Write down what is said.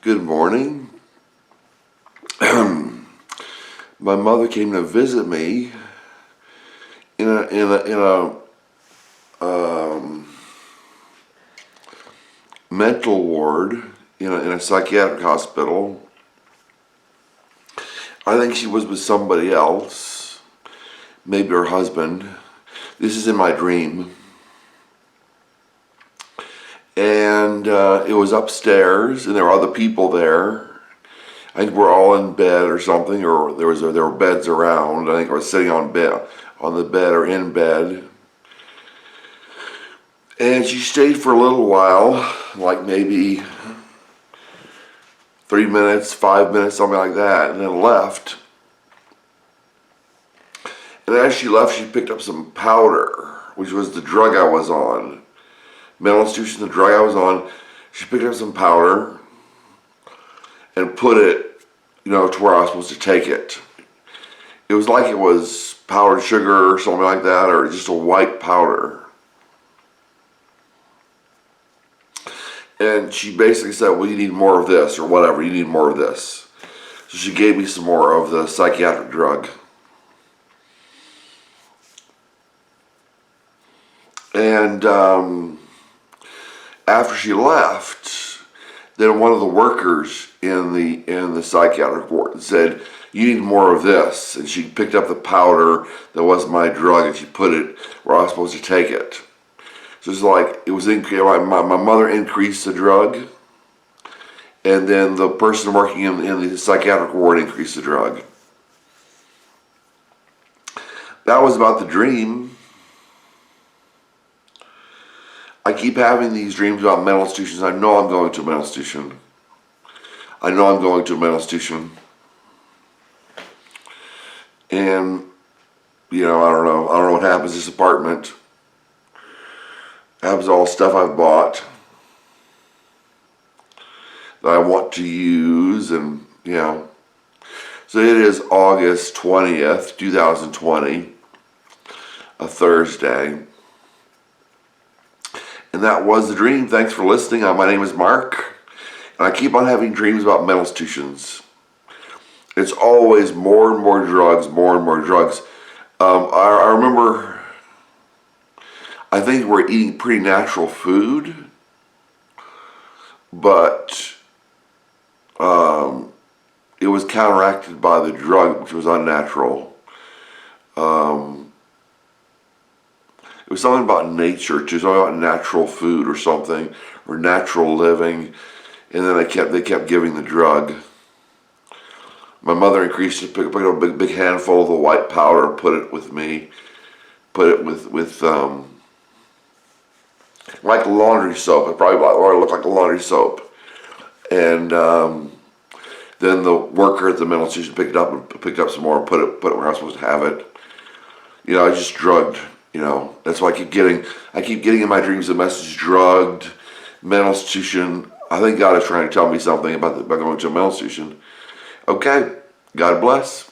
Good morning. My mother came to visit me in a mental ward in a psychiatric hospital. I think she was with somebody else, maybe her husband. This is in my dream. And it was upstairs, and there were other people there. I think we're all in bed or something, or there were beds around. I think I was sitting on the bed or in bed. And she stayed for a little while, like maybe 3 minutes, 5 minutes, something like that, and then left. And as she left, she picked up some powder, which was the drug I was on. Mental institution, the drug I was on. She picked up some powder and put it, to where I was supposed to take it. It was like it was powdered sugar or something like that, or just a white powder. And she basically said, well, you need more of this, or whatever, you need more of this. So she gave me some more of the psychiatric drug. And after she left, then one of the workers in the psychiatric ward said, you need more of this. And she picked up the powder that was my drug and she put it where I was supposed to take it. So it's like, it was my mother increased the drug, and then the person working in the psychiatric ward increased the drug. That was about the dream. I keep having these dreams about mental institutions. I know I'm going to a mental institution. And, I don't know what happens. This apartment happens all stuff I've bought that I want to use, and, So it is August 20th, 2020, a Thursday. And that was the dream. Thanks for listening. My name is Mark, and I keep on having dreams about mental institutions. It's always more and more drugs, more and more drugs. I remember, I think we're eating pretty natural food, but it was counteracted by the drug, which was unnatural. It was something about nature, too, something about natural food or something, or natural living, and then they kept giving the drug. My mother increased it, picked up a big handful of the white powder, put it with like laundry soap. It looked like a laundry soap, and then the worker at the mental institution picked up some more and put it where I was supposed to have it. I just drugged. That's why I keep getting in my dreams the message drugged, mental institution. I think God is trying to tell me something about going to a mental institution. Okay, God bless.